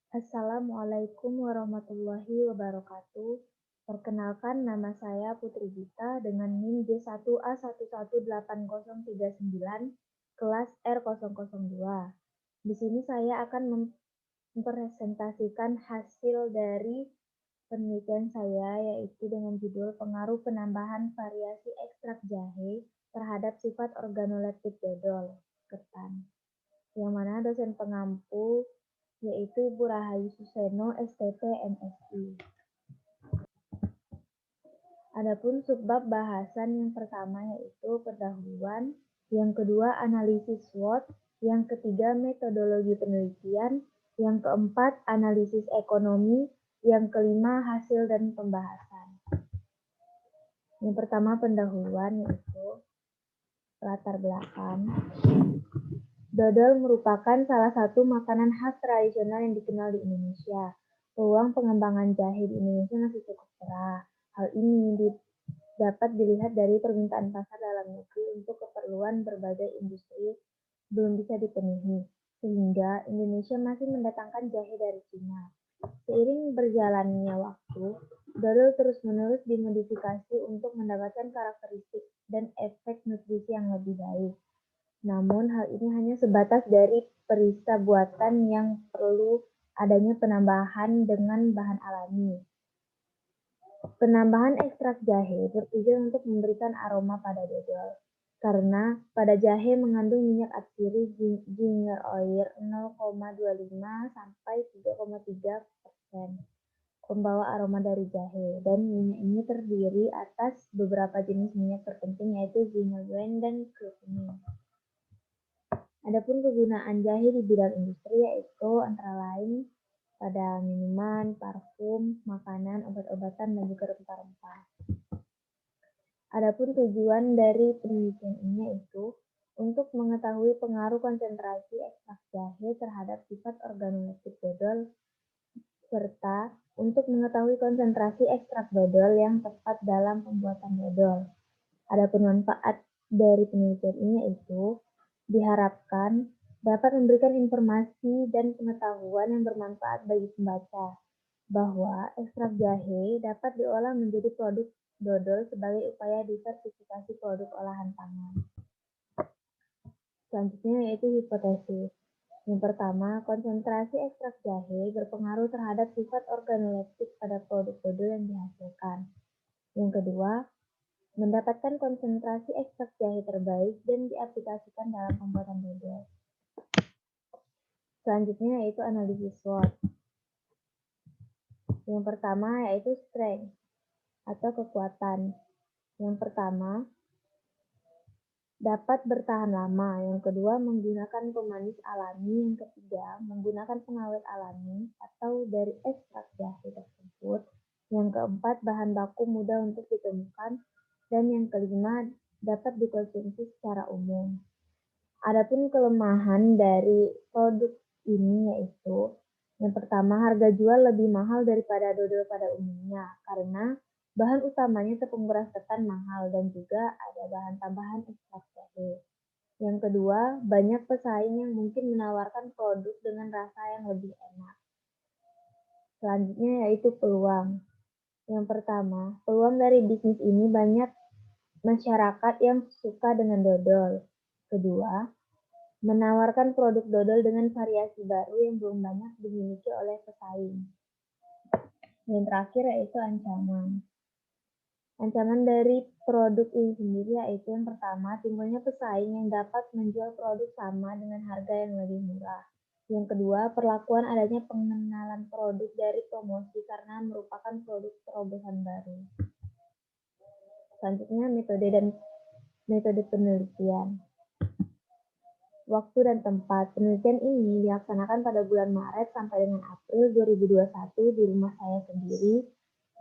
Assalamualaikum warahmatullahi wabarakatuh. Perkenalkan, nama saya Putri Gita dengan NIM J1A118039, kelas R002. Di sini saya akan mempresentasikan hasil dari penelitian saya, yaitu dengan judul Pengaruh Penambahan Variasi Ekstrak Jahe terhadap Sifat Organoleptik Dodol Ketan, yang mana dosen pengampu yaitu Bu Rahayu Suseno, STT, MSI. Adapun subbab bahasan yang pertama yaitu pendahuluan, yang kedua analisis SWOT, yang ketiga metodologi penelitian, yang keempat analisis ekonomi, yang kelima hasil dan pembahasan. Yang pertama pendahuluan yaitu latar belakang. Dodol merupakan salah satu makanan khas tradisional yang dikenal di Indonesia. Peluang pengembangan jahe di Indonesia masih cukup cerah. Hal ini dapat dilihat dari permintaan pasar dalam negeri untuk keperluan berbagai industri belum bisa dipenuhi, sehingga Indonesia masih mendatangkan jahe dari Cina. Seiring berjalannya waktu, dodol terus-menerus dimodifikasi untuk mendapatkan karakteristik dan efek nutrisi yang lebih baik. Namun hal ini hanya sebatas dari perisa buatan yang perlu adanya penambahan dengan bahan alami. Penambahan ekstrak jahe bertujuan untuk memberikan aroma pada dodol, karena pada jahe mengandung minyak atsiri ginger oil 0,25 sampai 3,3% pembawa aroma dari jahe, dan minyak ini terdiri atas beberapa jenis minyak terpenting yaitu ginger blend dan curcumin. Adapun kegunaan jahe di bidang industri yaitu antara lain pada minuman, parfum, makanan, obat-obatan, dan juga rempah-rempah. Adapun tujuan dari penelitian ini yaitu untuk mengetahui pengaruh konsentrasi ekstrak jahe terhadap sifat organoleptik dodol, serta untuk mengetahui konsentrasi ekstrak dodol yang tepat dalam pembuatan dodol. Adapun manfaat dari penelitian ini yaitu diharapkan dapat memberikan informasi dan pengetahuan yang bermanfaat bagi pembaca, bahwa ekstrak jahe dapat diolah menjadi produk dodol sebagai upaya diversifikasi produk olahan pangan. Selanjutnya yaitu hipotesis. Yang pertama, konsentrasi ekstrak jahe berpengaruh terhadap sifat organoleptik pada produk dodol yang dihasilkan. Yang kedua, mendapatkan konsentrasi ekstrak jahe terbaik dan diaplikasikan dalam pembuatan dodol. Selanjutnya yaitu analisis SWOT. Yang pertama yaitu strength atau kekuatan. Yang pertama, dapat bertahan lama. Yang kedua, menggunakan pemanis alami. Yang ketiga, menggunakan pengawet alami atau dari ekstrak jahe tersebut. Yang keempat, bahan baku mudah untuk ditemukan. Dan yang kelima, dapat dikonsumsi secara umum. Adapun kelemahan dari produk ini yaitu yang pertama, harga jual lebih mahal daripada dodol pada umumnya karena bahan utamanya tepung beras ketan mahal dan juga ada bahan tambahan ekstrak jahe. Yang kedua, banyak pesaing yang mungkin menawarkan produk dengan rasa yang lebih enak. Selanjutnya yaitu peluang. Yang pertama, peluang dari bisnis ini banyak masyarakat yang suka dengan dodol. Kedua, menawarkan produk dodol dengan variasi baru yang belum banyak dimiliki oleh pesaing. Yang terakhir yaitu ancaman. Ancaman dari produk ini sendiri yaitu yang pertama, timbulnya pesaing yang dapat menjual produk sama dengan harga yang lebih murah. Yang kedua, perlakuan adanya pengenalan produk dari promosi karena merupakan produk terobosan baru. Selanjutnya, metode penelitian. Waktu dan tempat. Penelitian ini dilaksanakan pada bulan Maret sampai dengan April 2021 di rumah saya sendiri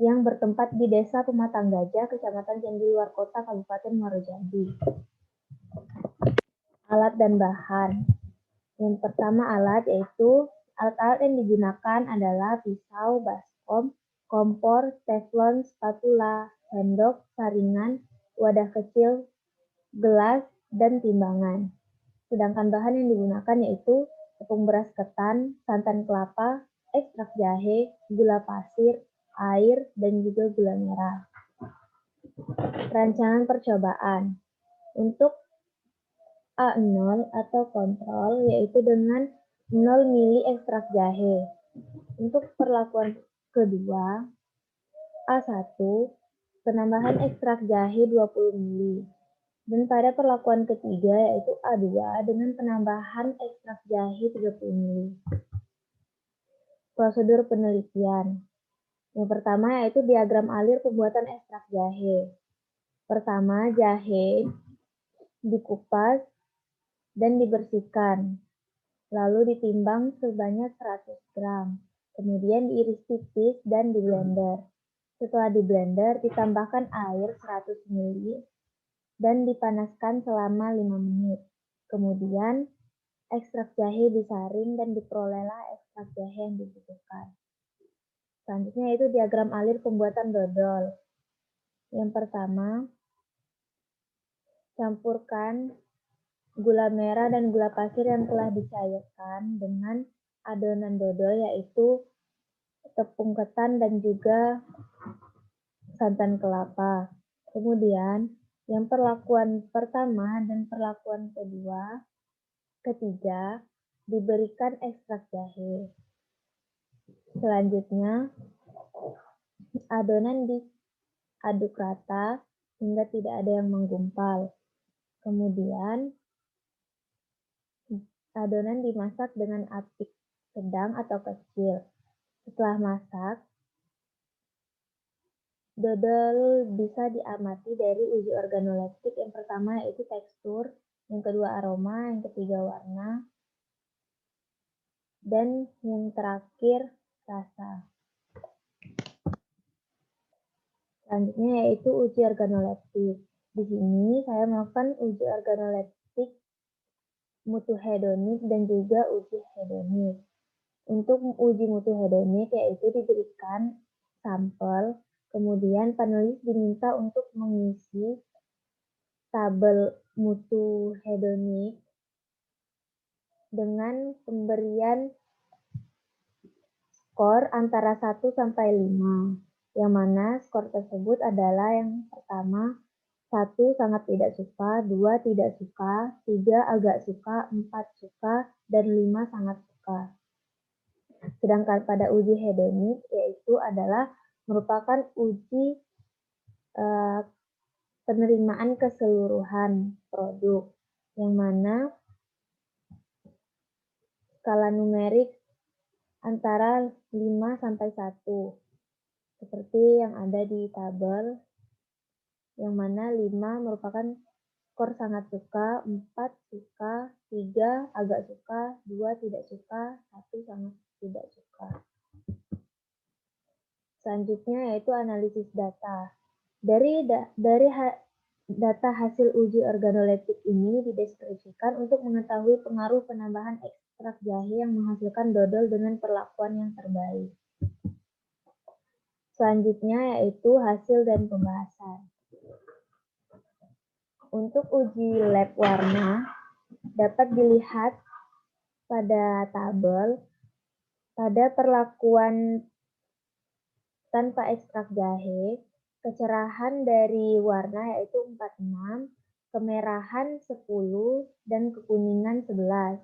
yang bertempat di Desa Pematang Gajah, Kecamatan Jambi Luar Kota, Kabupaten Muaro Jambi. Alat dan bahan. Yang pertama alat yaitu alat-alat yang digunakan adalah pisau, baskom, kompor, teflon, spatula, sendok, saringan, wadah kecil, gelas, dan timbangan. Sedangkan bahan yang digunakan yaitu tepung beras ketan, santan kelapa, ekstrak jahe, gula pasir, air, dan juga gula merah. Rancangan percobaan. Untuk A0 atau kontrol, yaitu dengan 0 mili ekstrak jahe. Untuk perlakuan kedua, A1, penambahan ekstrak jahe 20 mili. Dan pada perlakuan ketiga, yaitu A2, dengan penambahan ekstrak jahe 30 mili. Prosedur penelitian. Yang pertama yaitu diagram alir pembuatan ekstrak jahe. Pertama, jahe dikupas dan dibersihkan, lalu ditimbang sebanyak 100 gram. Kemudian diiris tipis dan diblender. Setelah diblender, ditambahkan air 100 ml dan dipanaskan selama 5 menit. Kemudian, ekstrak jahe disaring dan diperolehlah ekstrak jahe yang dibutuhkan. Selanjutnya itu diagram alir pembuatan dodol. Yang pertama, campurkan gula merah dan gula pasir yang telah dicairkan dengan adonan dodol, yaitu tepung ketan dan juga santan kelapa. Kemudian, yang perlakuan pertama dan perlakuan ketiga, diberikan ekstrak jahe. Selanjutnya, adonan diaduk rata hingga tidak ada yang menggumpal. Kemudian, adonan dimasak dengan api sedang atau kecil. Setelah masak, dodol bisa diamati dari uji organoleptik. Yang pertama yaitu tekstur, yang kedua aroma, yang ketiga warna, dan yang terakhir rasa. Selanjutnya yaitu uji organoleptik. Di sini saya melakukan uji organoleptik mutu hedonik dan juga uji hedonik. Untuk uji mutu hedonik yaitu diberikan sampel, kemudian panelis diminta untuk mengisi tabel mutu hedonik dengan pemberian skor antara 1 sampai 5, yang mana skor tersebut adalah yang pertama, 1 sangat tidak suka, 2 tidak suka, 3 agak suka, 4 suka, dan 5 sangat suka. Sedangkan pada uji hedonik yaitu adalah merupakan uji penerimaan keseluruhan produk, yang mana skala numerik antara 5 sampai 1, seperti yang ada di tabel, yang mana 5 merupakan skor sangat suka, 4 suka, 3 agak suka, 2 tidak suka, 1 sangat tidak suka. Selanjutnya yaitu analisis data. Dari data hasil uji organoleptik ini dideskripsikan untuk mengetahui pengaruh penambahan ekstrak jahe yang menghasilkan dodol dengan perlakuan yang terbaik. Selanjutnya yaitu hasil dan pembahasan. Untuk uji lab warna dapat dilihat pada tabel. Pada perlakuan tanpa ekstrak jahe, kecerahan dari warna yaitu 46, kemerahan 10, dan kekuningan 11.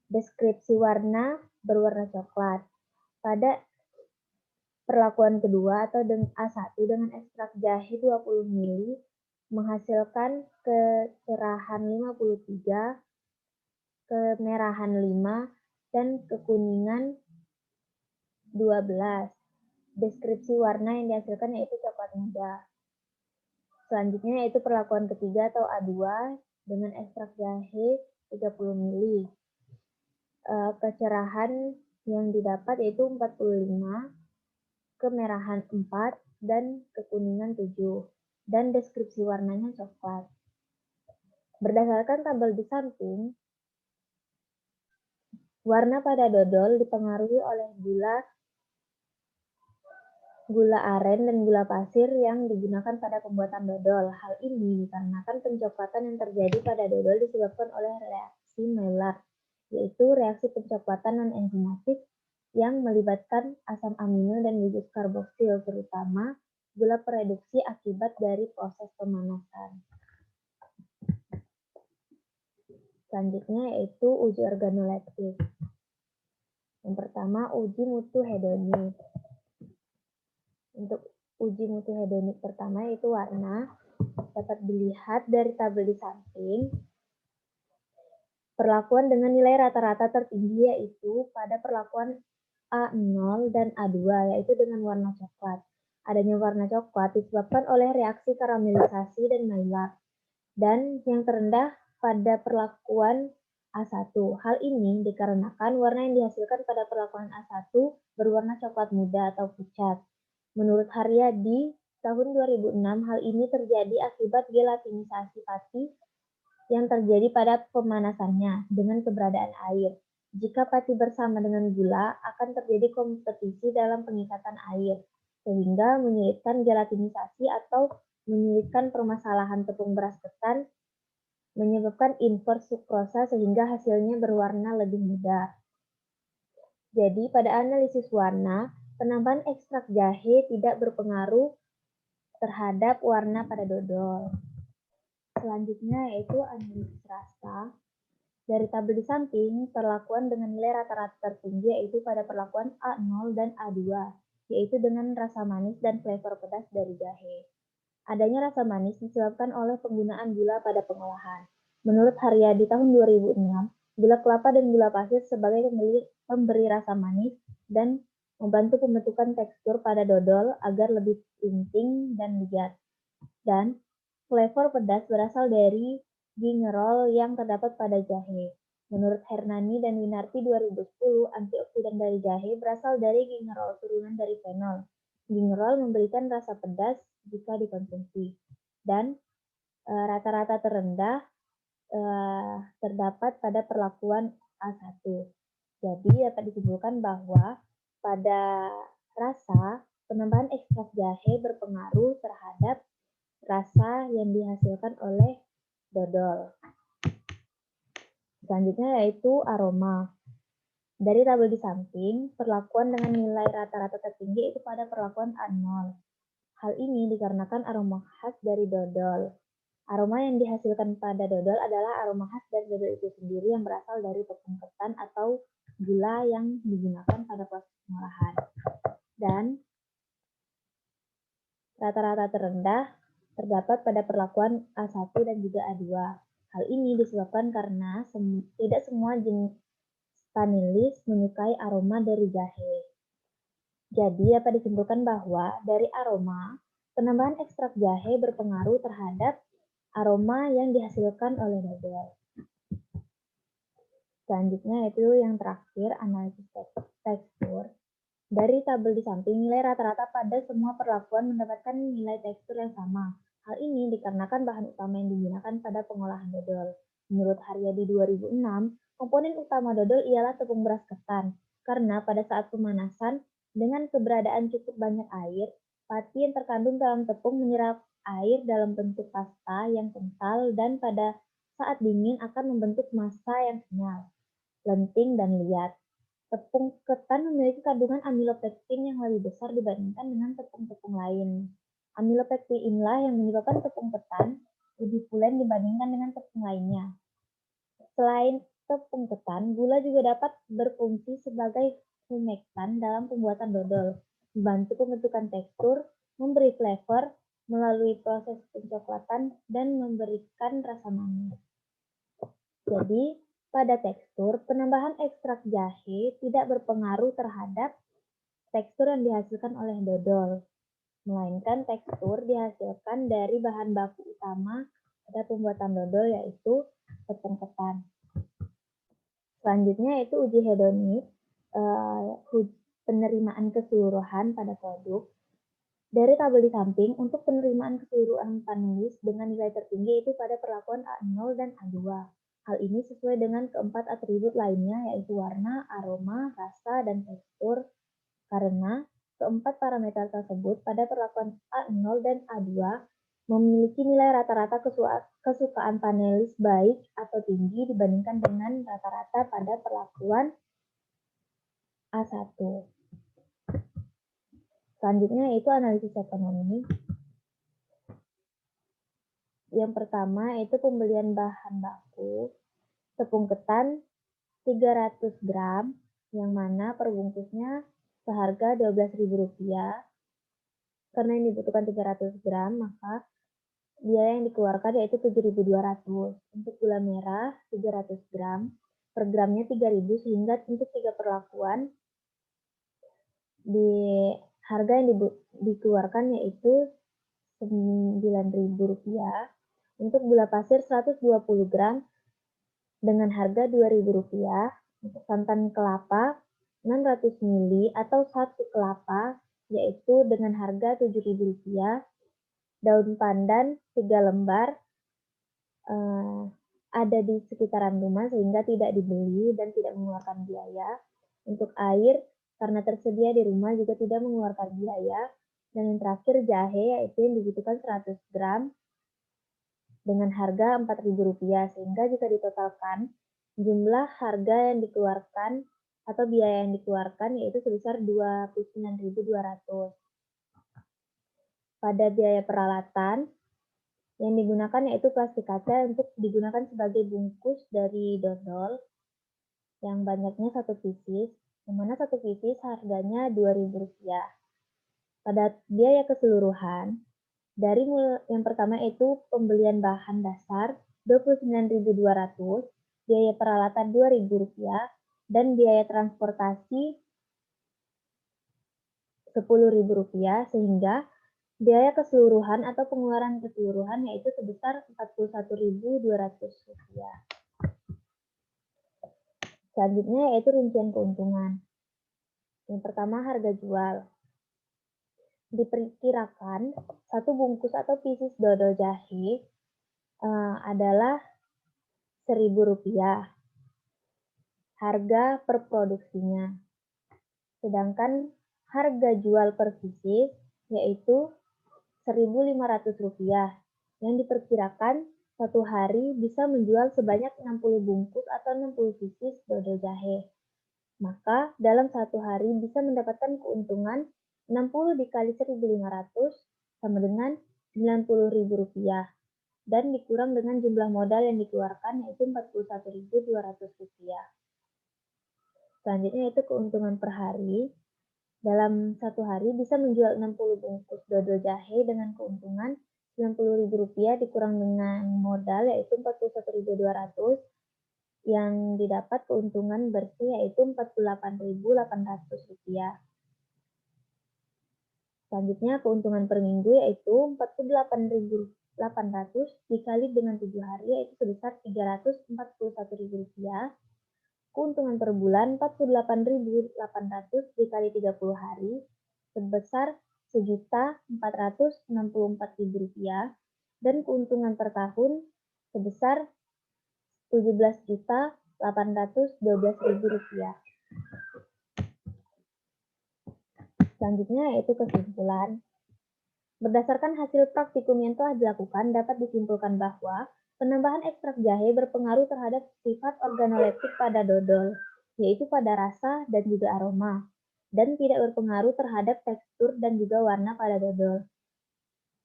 Deskripsi warna berwarna coklat. Pada perlakuan kedua atau A1 dengan ekstrak jahe 20 ml menghasilkan kecerahan 53, kemerahan 5, dan kekuningan 12. Deskripsi warna yang dihasilkan yaitu coklat muda. Selanjutnya yaitu perlakuan ketiga atau A2 dengan ekstrak jahe 30 ml. Kecerahan yang didapat yaitu 45, kemerahan 4, dan kekuningan 7. Dan deskripsi warnanya coklat. Berdasarkan tabel di samping, warna pada dodol dipengaruhi oleh gula aren dan gula pasir yang digunakan pada pembuatan dodol. Hal ini dikarenakan pencoklatan yang terjadi pada dodol disebabkan oleh reaksi Maillard, yaitu reaksi pencoklatan non-enzimatik yang melibatkan asam amino dan gugus karboksil, terutama gula pereduksi akibat dari proses pemanasan. Selanjutnya yaitu uji organoleptik. Yang pertama, uji mutu hedonik. Untuk uji mutu hedonik pertama yaitu warna. Dapat dilihat dari tabel di samping. Perlakuan dengan nilai rata-rata tertinggi yaitu pada perlakuan A0 dan A2, yaitu dengan warna coklat. Adanya warna coklat disebabkan oleh reaksi karamelisasi dan maillard. Dan yang terendah pada perlakuan A1. Hal ini dikarenakan warna yang dihasilkan pada perlakuan A1 berwarna coklat muda atau pucat. Menurut Haryadi, tahun 2006, hal ini terjadi akibat gelatinisasi pati yang terjadi pada pemanasannya dengan keberadaan air. Jika pati bersama dengan gula, akan terjadi kompetisi dalam pengikatan air, sehingga menyulitkan gelatinisasi atau menyulitkan permasalahan tepung beras ketan, menyebabkan invers sukrosa sehingga hasilnya berwarna lebih muda. Jadi, pada analisis warna, penambahan ekstrak jahe tidak berpengaruh terhadap warna pada dodol. Selanjutnya yaitu analisis rasa. Dari tabel di samping, perlakuan dengan nilai rata-rata tertinggi yaitu pada perlakuan A0 dan A2, yaitu dengan rasa manis dan flavor pedas dari jahe. Adanya rasa manis disebabkan oleh penggunaan gula pada pengolahan. Menurut Haryadi tahun 2006, gula kelapa dan gula pasir sebagai pemberi rasa manis dan membantu pembentukan tekstur pada dodol agar lebih linting dan ligat. Dan flavor pedas berasal dari gingerol yang terdapat pada jahe. Menurut Hernani dan Winarti 2010, antioksidan dari jahe berasal dari gingerol turunan dari fenol. Gingerol memberikan rasa pedas jika dikonsumsi. Dan rata-rata terendah terdapat pada perlakuan A1. Jadi dapat disimpulkan bahwa pada rasa, penambahan ekstrak jahe berpengaruh terhadap rasa yang dihasilkan oleh dodol. Selanjutnya yaitu aroma. Dari tabel di samping, perlakuan dengan nilai rata-rata tertinggi itu pada perlakuan A0. Hal ini dikarenakan aroma khas dari dodol. Aroma yang dihasilkan pada dodol adalah aroma khas dari dodol itu sendiri yang berasal dari tepung ketan atau gula yang digunakan pada proses pengolahan. Dan rata-rata terendah terdapat pada perlakuan A1 dan juga A2. Hal ini disebabkan karena tidak semua jenis panelis menyukai aroma dari jahe. Jadi dapat disimpulkan bahwa dari aroma, penambahan ekstrak jahe berpengaruh terhadap aroma yang dihasilkan oleh dodol. Selanjutnya yaitu yang terakhir, analisis tekstur. Dari tabel di samping, nilai rata-rata pada semua perlakuan mendapatkan nilai tekstur yang sama. Hal ini dikarenakan bahan utama yang digunakan pada pengolahan dodol. Menurut Haryadi 2006, komponen utama dodol ialah tepung beras ketan, karena pada saat pemanasan, dengan keberadaan cukup banyak air, pati yang terkandung dalam tepung menyerap air dalam bentuk pasta yang kental dan pada saat dingin akan membentuk massa yang kenyal, lenting, dan liat. Tepung ketan memiliki kandungan amilopektin yang lebih besar dibandingkan dengan tepung-tepung lain. Amilopektin inilah yang menyebabkan tepung ketan lebih pulen dibandingkan dengan tepung lainnya. Selain tepung ketan, gula juga dapat berfungsi sebagai humektan dalam pembuatan dodol, membantu pembentukan tekstur, memberi flavor melalui proses pencoklatan, dan memberikan rasa manis. Jadi, pada tekstur, penambahan ekstrak jahe tidak berpengaruh terhadap tekstur yang dihasilkan oleh dodol, melainkan tekstur dihasilkan dari bahan baku utama pada pembuatan dodol yaitu tepung ketan. Selanjutnya yaitu uji hedonik, penerimaan keseluruhan pada produk. Dari tabel di samping, untuk penerimaan keseluruhan panelis dengan nilai tertinggi itu pada perlakuan A0 dan A2. Hal ini sesuai dengan keempat atribut lainnya yaitu warna, aroma, rasa, dan tekstur. Karena keempat parameter tersebut pada perlakuan A0 dan A2 memiliki nilai rata-rata kesukaan panelis baik atau tinggi dibandingkan dengan rata-rata pada perlakuan A1. Selanjutnya itu analisis ekonomi. Yang pertama itu pembelian bahan baku, tepung ketan 300 gram, yang mana per bungkusnya seharga Rp12.000. Karena yang dibutuhkan 300 gram, maka biaya yang dikeluarkan yaitu 7.200. Untuk gula merah 300 gram, per gramnya 3.000, sehingga untuk 3 perlakuan di harga yang dikeluarkan yaitu Rp9.000. Untuk gula pasir 120 gram dengan harga Rp2.000. Untuk santan kelapa 600 ml atau 1 kelapa yaitu dengan harga Rp7.000. Daun pandan 3 lembar ada di sekitaran rumah sehingga tidak dibeli dan tidak mengeluarkan biaya. Untuk air karena tersedia di rumah juga tidak mengeluarkan biaya. Dan yang terakhir jahe yaitu yang dibutuhkan 100 gram dengan harga Rp4.000, sehingga jika ditotalkan jumlah harga yang dikeluarkan atau biaya yang dikeluarkan yaitu sebesar Rp29.200. Pada biaya peralatan yang digunakan yaitu plastik kaca untuk digunakan sebagai bungkus dari dodol yang banyaknya 1 pieces, yang mana 1 pieces harganya Rp2.000. Pada biaya keseluruhan, dari yang pertama itu pembelian bahan dasar Rp29.200, biaya peralatan Rp2.000, dan biaya transportasi Rp10.000, sehingga biaya keseluruhan atau pengeluaran keseluruhan yaitu sebesar Rp41.200. Selanjutnya yaitu rincian keuntungan. Yang pertama harga jual. Diperkirakan satu bungkus atau pieces dodol jahe adalah Rp1.000 harga per produksinya. Sedangkan harga jual per pieces yaitu Rp1.500 yang diperkirakan satu hari bisa menjual sebanyak 60 bungkus atau 60 pieces dodol jahe. Maka dalam satu hari bisa mendapatkan keuntungan 60 dikali 1.500 sama dengan Rp90.000 dan dikurang dengan jumlah modal yang dikeluarkan yaitu Rp41.200. Selanjutnya yaitu keuntungan per hari. Dalam satu hari bisa menjual 60 bungkus dodol jahe dengan keuntungan Rp90.000 dikurang dengan modal yaitu Rp41.200 yang didapat keuntungan bersih yaitu Rp48.800. Selanjutnya keuntungan per minggu yaitu Rp48.800 dikali dengan 7 hari yaitu sebesar Rp341.000. Keuntungan per bulan Rp48.800 dikali 30 hari sebesar Rp1.464.000 dan keuntungan per tahun sebesar Rp17.812.000. Selanjutnya yaitu kesimpulan. Berdasarkan hasil praktikum yang telah dilakukan, dapat disimpulkan bahwa penambahan ekstrak jahe berpengaruh terhadap sifat organoleptik pada dodol, yaitu pada rasa dan juga aroma, dan tidak berpengaruh terhadap tekstur dan juga warna pada dodol.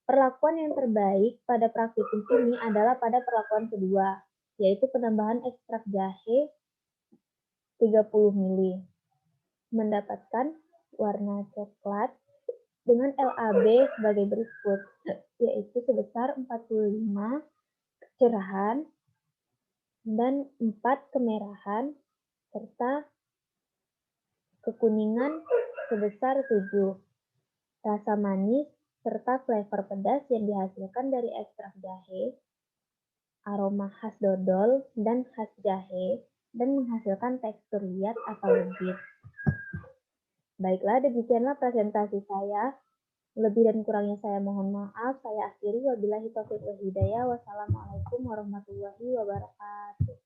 Perlakuan yang terbaik pada praktikum ini adalah pada perlakuan kedua, yaitu penambahan ekstrak jahe 30 ml. Mendapatkan warna coklat dengan LAB sebagai berikut, yaitu sebesar 45 kecerahan dan 4 kemerahan serta kekuningan sebesar 7. Rasa manis serta flavor pedas yang dihasilkan dari ekstrak jahe, aroma khas dodol dan khas jahe, dan menghasilkan tekstur liat atau legit. Baiklah, demikianlah presentasi saya. Lebih dan kurangnya saya mohon maaf. Saya akhiri. Wabillahi taufiq wal hidayah. Wassalamualaikum warahmatullahi wabarakatuh.